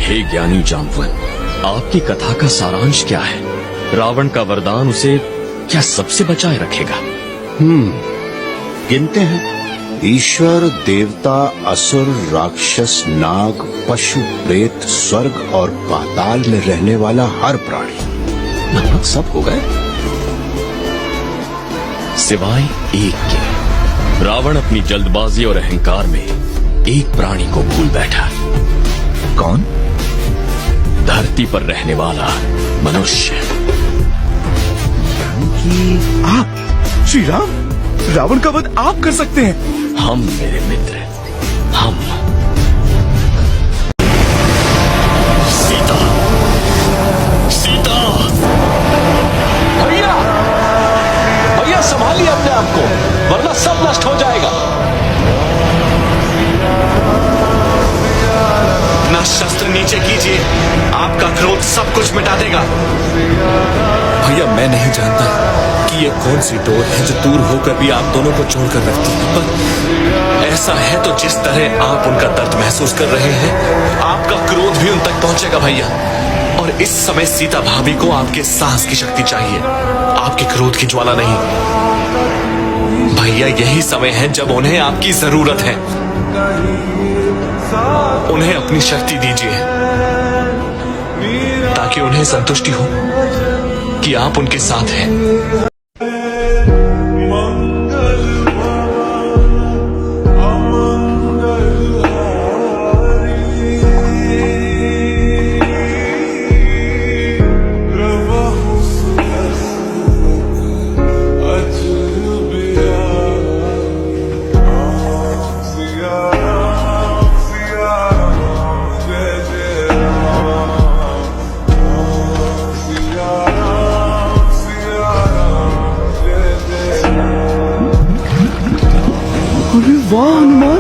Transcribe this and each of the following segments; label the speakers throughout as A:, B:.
A: हे ज्ञानी जाम्बवन, आपकी कथा का सारांश क्या है? रावण का वरदान उसे क्या सबसे बचाए रखेगा?
B: गिनते हैं। ईश्वर, देवता, असुर, राक्षस, नाग, पशु, प्रेत, स्वर्ग और पाताल में रहने वाला हर प्राणी, लगभग सब हो गए
A: सिवाय एक के। रावण अपनी जल्दबाजी और अहंकार में एक प्राणी को भूल बैठा।
B: कौन?
A: धरती पर रहने वाला मनुष्य।
C: कि आप श्री राम, रावण का वध आप कर सकते हैं?
A: हम मेरे मित्र, हम। सीता, सीता!
D: भैया, भैया संभालिए अपने आप को, वरना सब नष्ट हो जाएगा। ना शस्त्र नीचे कीजिए, आपका क्रोध सब कुछ मिटा देगा।
E: भैया मैं नहीं जानता कि ये कौन सी डोर है जो दूर होकर भी आप दोनों को जोड़कर रखती है, पर ऐसा है तो जिस तरह आप उनका दर्द महसूस कर रहे हैं, आपका क्रोध भी उन तक पहुंचेगा भैया। और इस समय सीता भाभी को आपके साहस की शक्ति चाहिए, आपके क्रोध की ज्वाला नहीं। भैया यही समय है जब उन्हें आपकी जरूरत है। उन्हें अपनी शक्ति दीजिए ताकि उन्हें संतुष्टि हो कि आप उनके साथ हैं।
C: वाह हनुमान!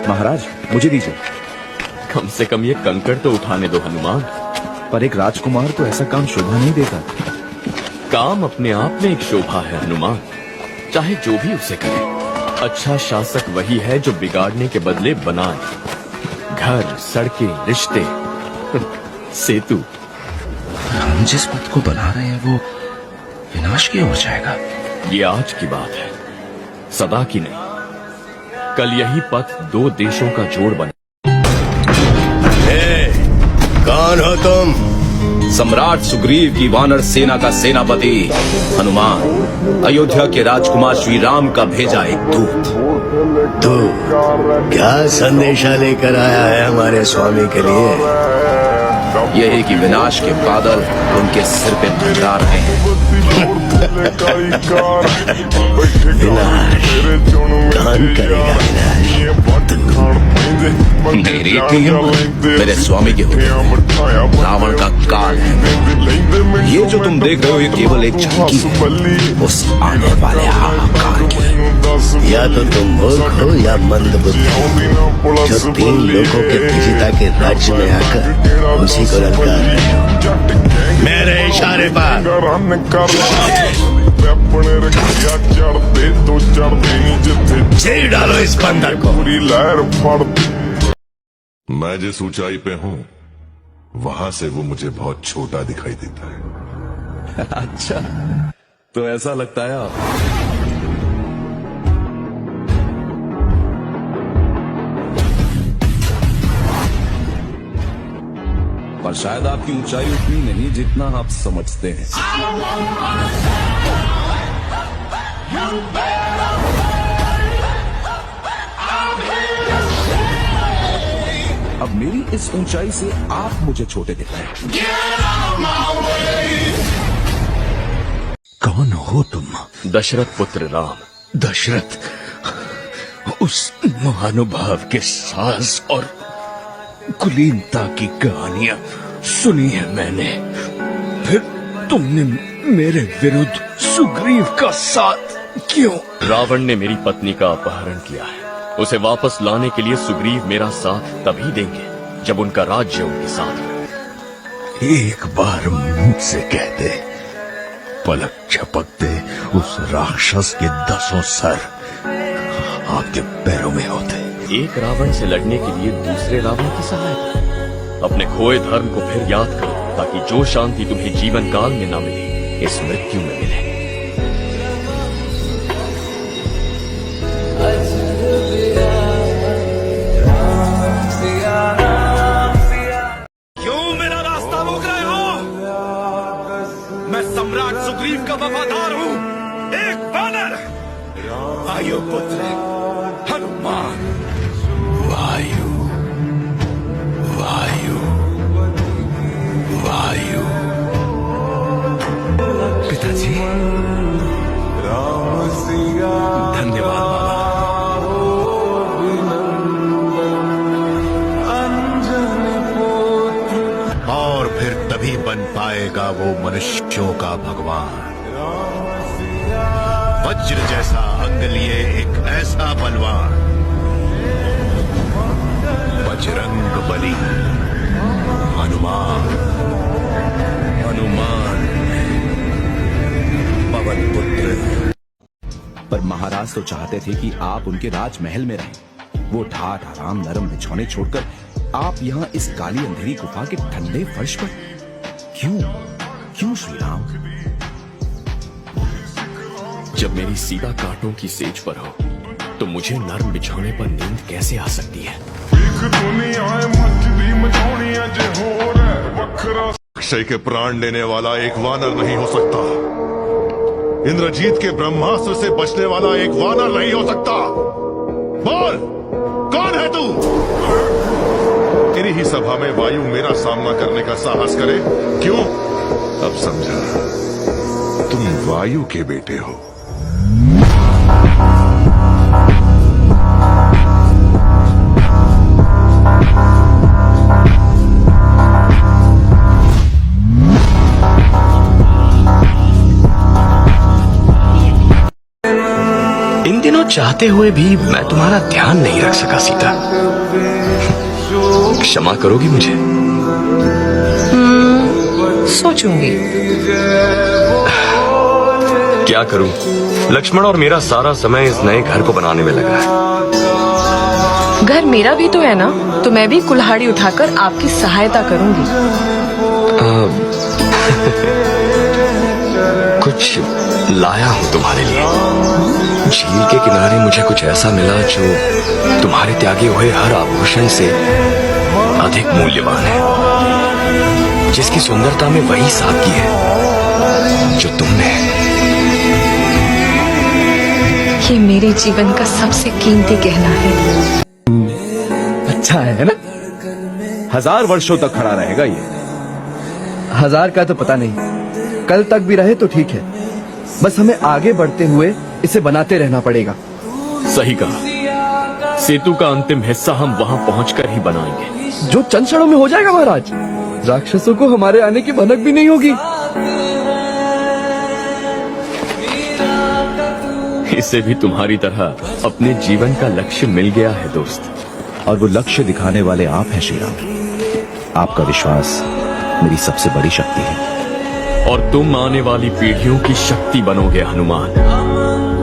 C: महाराज मुझे दीजिए।
A: कम से कम ये कंकड़ तो उठाने दो हनुमान।
C: पर एक राजकुमार को ऐसा काम शोभा नहीं देता।
A: काम अपने आप में एक शोभा है हनुमान, चाहे जो भी उसे करे। अच्छा शासक वही है जो बिगाड़ने के बदले बनाए। घर, सड़कें, रिश्ते, सेतु।
B: हम जिस पथ को बना रहे हैं वो विनाश की ओर जाएगा।
A: ये आज की बात है, सदा की नहीं। कल यही पथ दो देशों का जोड़ बने।
B: कौन हो तुम?
E: सम्राट सुग्रीव की वानर सेना का सेनापति हनुमान, अयोध्या के राजकुमार श्री राम का भेजा एक दूत।
B: तू क्या संदेशा लेकर आया है हमारे स्वामी के लिए?
E: यही कि विनाश के बादल उनके सिर पे मंडरा रहे हैं।
B: विनाश कौन करेगा?
E: मेरी टीम मेरे स्वामी की होगी। रावण का काल है। ये जो तुम देख रहे हो ये केवल एक झांकी है उस आने वाले हाहाकार की।
B: या तो तुम मूर्ख हो या मंदबुद्धि, जो 3 लोगों के विजेता के राज्य में आकर उसी को ललकार रहे हो। मेरे इशारे पर चीर डालो इस बंदर को।
F: मैं जिस ऊंचाई पे हूं वहां से वो मुझे बहुत छोटा दिखाई देता है।
E: अच्छा तो ऐसा लगता है आप। पर शायद आपकी ऊंचाई उतनी नहीं जितना आप समझते हैं। अब मेरी इस ऊंचाई से आप मुझे छोटे दिख रहे हैं।
B: कौन हो तुम?
A: दशरथ पुत्र राम।
B: दशरथ, उस महानुभाव के साहस और कुलीनता की कहानियां सुनी है मैंने। फिर तुमने मेरे विरुद्ध सुग्रीव का साथ क्यों?
A: रावण ने मेरी पत्नी का अपहरण किया है। उसे वापस लाने के लिए सुग्रीव मेरा साथ तभी देंगे जब उनका राज्य उनके साथ हो।
B: एक बार मुंह से कह दे, पलक झपकते उस राक्षस के 10 सर आपके पैरों में होते।
A: एक रावण से लड़ने के लिए दूसरे रावण की सहायता। अपने खोए धर्म को फिर याद करो, ताकि जो शांति तुम्हें जीवन काल में न मिले, इस मृत्यु में मिले।
C: क्यों मेरा रास्ता रोक रहे हो? मैं सम्राट सुग्रीव का वफादार हूँ, एक वानर, वायुपुत्र हनुमान।
B: वायु वायु वायु।
C: पिताजी, धन्यवाद बाबा।
B: और फिर तभी बन पाएगा वो मनुष्यों का भगवान। वज्र जैसा अंग लिए एक ऐसा बलवान, बजरंग बली हनुमान।
C: हनुमान पवन पुत्र।
G: पर महाराज तो चाहते थे कि आप उनके राजमहल में रहें। वो ठाठ आराम नरम बिछौने छोड़कर आप यहाँ इस काली अंधेरी गुफा के ठंडे फर्श पर क्यों? क्यों श्री राम?
A: जब मेरी सीता कांटों की सेज पर हो, तो मुझे नर्म बिछौने पर नींद कैसे आ सकती है?
F: अक्षय के प्राण लेने वाला एक वानर नहीं हो सकता। इंद्रजीत के ब्रह्मास्त्र से बचने वाला एक वानर नहीं हो सकता। बोल, कौन है तू? तेरी ही सभा में वायु मेरा सामना करने का साहस करे? क्यों? अब समझा, तुम वायु के बेटे हो।
A: इन दिनों चाहते हुए भी मैं तुम्हारा ध्यान नहीं रख सका सीता। क्षमा करोगी मुझे?
H: सोचूंगी।
A: क्या करूं? लक्ष्मण और मेरा सारा समय इस नए घर को बनाने में लगा है।
H: घर मेरा भी तो है ना, तो मैं भी कुल्हाड़ी उठाकर आपकी सहायता करूंगी।
A: कुछ लाया हूं तुम्हारे लिए। झील के किनारे मुझे कुछ ऐसा मिला जो तुम्हारे त्यागे हुए हर आभूषण से अधिक मूल्यवान है, जिसकी सुंदरता में वही सादगी है जो तुम में है।
H: ये मेरे जीवन का सबसे कीमती गहना है।
C: अच्छा है ना? 1000 वर्षों तक खड़ा रहेगा ये। 1000 का तो पता नहीं, कल तक भी रहे तो ठीक है। बस हमें आगे बढ़ते हुए इसे बनाते रहना पड़ेगा।
A: सही कहा। सेतु का अंतिम हिस्सा हम वहां पहुंचकर ही बनाएंगे।
C: जो चंद क्षणों में हो जाएगा महाराज। राक्षसों को हमारे आने की भनक भी नहीं होगी।
A: इसे भी तुम्हारी तरह अपने जीवन का लक्ष्य मिल गया है दोस्त।
G: और वो लक्ष्य दिखाने वाले आप हैं श्री राम। आपका विश्वास मेरी सबसे बड़ी शक्ति है।
A: और तुम आने वाली पीढ़ियों की शक्ति बनोगे हनुमान,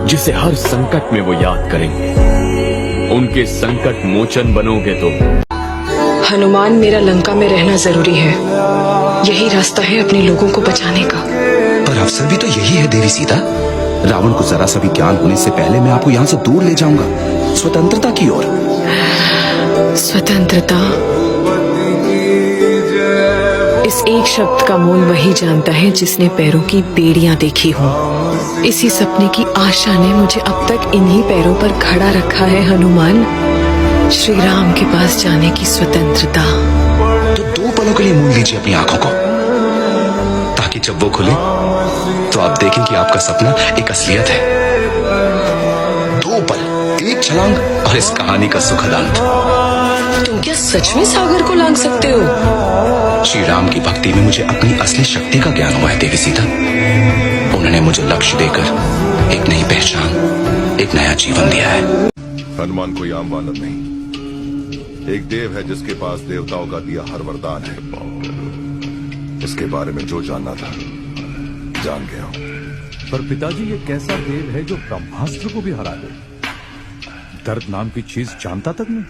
A: जिसे हर संकट में वो याद करेंगे। उनके संकट मोचन बनोगे तुम।
H: हनुमान, मेरा लंका में रहना जरूरी है। यही रास्ता है अपने लोगों को बचाने का।
G: पर अवसर भी तो यही है देवी सीता। रावण को जरा सा भी ज्ञान होने से पहले मैं आपको यहाँ से दूर ले जाऊंगा, स्वतंत्रता की ओर।
H: स्वतंत्रता, इस एक शब्द का मोल वही जानता है जिसने पैरों की बेड़ियां देखी हों। इसी सपने की आशा ने मुझे अब तक इन्हीं पैरों पर खड़ा रखा है हनुमान। श्री राम के पास जाने की स्वतंत्रता।
G: तो 2 पलों के लिए मूंद लीजिए अपनी आंखों को, ताकि जब वो खुले तो आप देखें कि आपका सपना एक असलियत है। 2 पल, 1 छलांग और इस कहानी का सुखद अंत।
H: तुम क्या सच में सागर को लांग सकते हो?
G: श्री राम की भक्ति में मुझे अपनी असली शक्ति का ज्ञान हुआ है देवी सीता। उन्होंने मुझे लक्ष्य देकर एक नई पहचान, एक नया जीवन दिया है।
F: हनुमान कोई आम वानर नहीं, एक देव है जिसके पास देवताओं का दिया हर वरदान है। इसके बारे में जो जानना था जान गया हूं।
I: पर पिताजी, ये कैसा देव है जो ब्रह्मास्त्र को भी हरा दे? दर्द नाम की चीज जानता तक नहीं।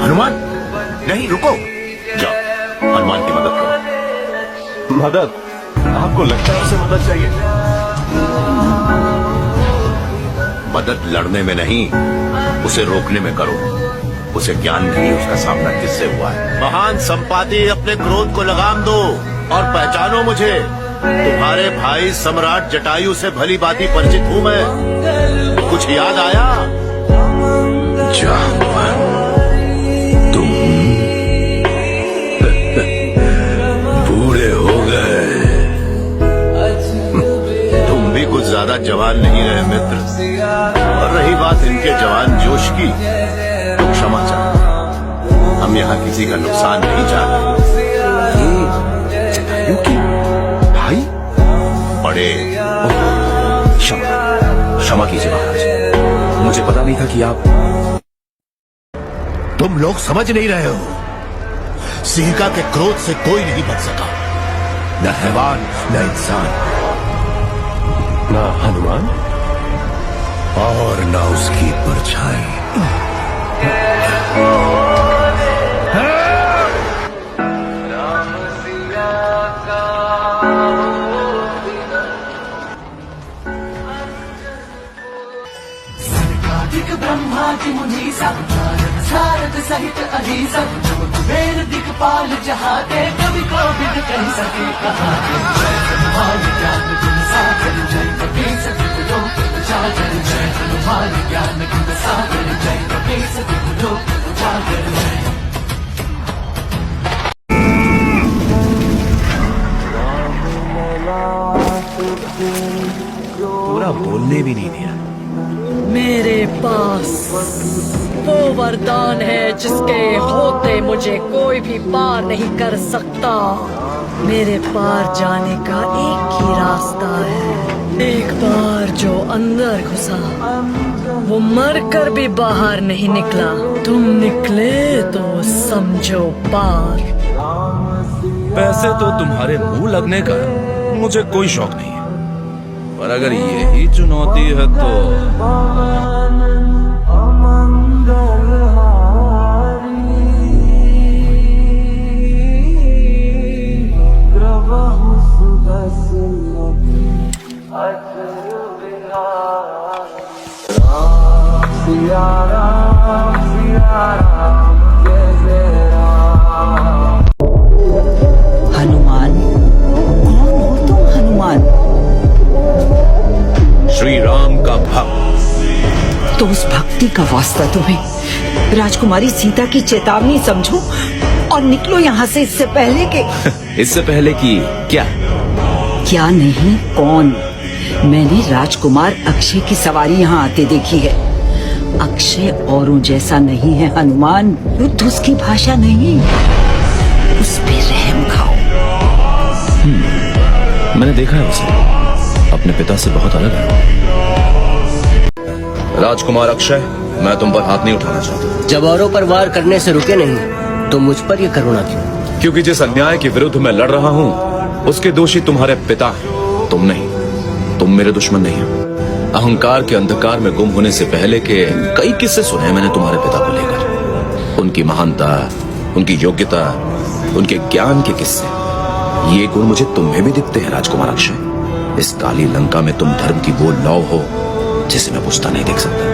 B: हनुमान, नहीं रुको, जाओ हनुमान की मदद करो।
F: मदद? आपको लगता है उसे मदद चाहिए?
B: मदद लड़ने में नहीं, उसे रोकने में करो। उसे ज्ञान नहीं, उसका सामना किससे हुआ है। महान संपाति, अपने क्रोध को लगाम दो और पहचानो मुझे। तुम्हारे भाई सम्राट जटायु से भली भांति परिचित हूँ मैं। कुछ याद आया? जाम्बवन, तुम बूढ़े हो गए। तुम भी कुछ ज्यादा जवान नहीं रहे मित्र। और रही बात इनके जवान जोश की, तो क्षमा चाहते, हम यहाँ किसी का नुकसान नहीं चाहते। भाई बड़े,
G: क्षमा कीजिए महाराज, मुझे पता नहीं था कि आप।
B: तुम लोग समझ नहीं रहे हो। सिंहिका के क्रोध से कोई नहीं बच सका, न हैवान न इंसान,
F: ना हनुमान
B: और न उसकी परछाई।
J: ब्रह्मादि मुनीसा सारद सहित अधीसा वेद दिक्पाल जहाते कवि को विद कह सके कहा हनुमान ज्ञान गुण सागर जय कपीस तिहुलो उजागर जय हनुमान ज्ञान गुण सागर जय कपीस तिहुलो उजागर जय।
C: पूरा बोलने भी नहीं दिया।
H: मेरे पास वो वरदान है जिसके होते मुझे कोई भी पार नहीं कर सकता। मेरे पार जाने का एक ही रास्ता है। एक बार जो अंदर घुसा वो मर कर भी बाहर नहीं निकला। तुम निकले तो समझो पार।
E: पैसे तो तुम्हारे मुंह लगने का मुझे कोई शौक नहीं है, पर अगर यही चुनौती है तो
J: हनुमान, कौन हो तुम हनुमान?
E: श्री राम का भक्त।
J: तो उस भक्ति का वास्ता तुम्हें राजकुमारी सीता की चेतावनी समझो और निकलो यहाँ से इससे पहले के।
E: इससे पहले कि क्या?
J: क्या नहीं, कौन? मैंने राजकुमार अक्षय की सवारी यहाँ आते देखी है। अक्षय औरों जैसा नहीं है हनुमान। युद्ध उसकी भाषा नहीं, उस पे रहम खाओ।
E: मैंने देखा है उसे, अपने पिता से बहुत अलग है। राजकुमार अक्षय, मैं तुम पर हाथ नहीं उठाना चाहता।
K: जब औरों पर वार करने से रुके नहीं तो मुझ पर यह करुणा क्यों?
E: क्योंकि जिस अन्याय के विरुद्ध मैं लड़ रहा हूँ उसके दोषी तुम्हारे पिता हैं, तुम नहीं। तुम मेरे दुश्मन नहीं हो। अहंकार के अंधकार में गुम होने से पहले के कई किस्से सुने मैंने तुम्हारे पिता को लेकर। उनकी महानता, उनकी योग्यता, उनके ज्ञान के किस्से, ये गुण मुझे तुम में भी दिखते हैं राजकुमार अक्षय। इस काली लंका में तुम धर्म की वो लौ हो जिसे मैं पूछता नहीं देख सकता।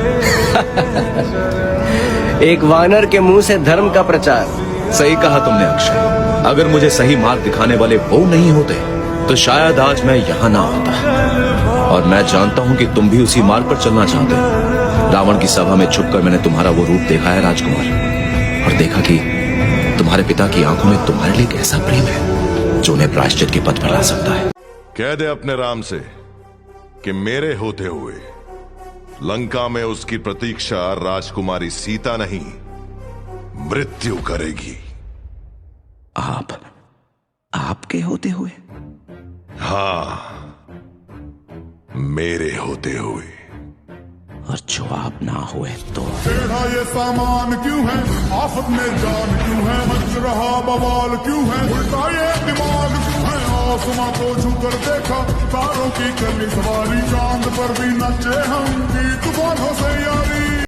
K: एक वानर के मुंह से धर्म का प्रचार।
E: सही कहा तुमने अक्षय। अगर मुझे सही मार्ग दिखाने वाले वो नहीं होते तो शायद आज मैं यहाँ ना होता। और मैं जानता हूँ कि तुम भी उसी मार्ग पर चलना चाहते हो। रावण की सभा में छुपकर मैंने तुम्हारा वो रूप देखा है राजकुमार, और देखा कि तुम्हारे पिता की आंखों में तुम्हारे लिए कैसा प्रेम है जो उन्हें प्रायश्चित के पथ पर ला सकता है।
F: कह दे अपने राम से कि मेरे होते हुए लंका में उसकी प्रतीक्षा राजकुमारी सीता नहीं, मृत्यु करेगी।
G: आपके होते हुए?
F: हाँ, मेरे होते हुए।
G: और जो आप ना हुए तो?
L: ये सामान क्यों है, आफत में जान क्यों है, मच रहा बवाल क्यों है, उल्टा ये दिमाग क्यों है। आसमां को छू कर देखा, तारों की चली सवारी, चांद पर भी नचे हम।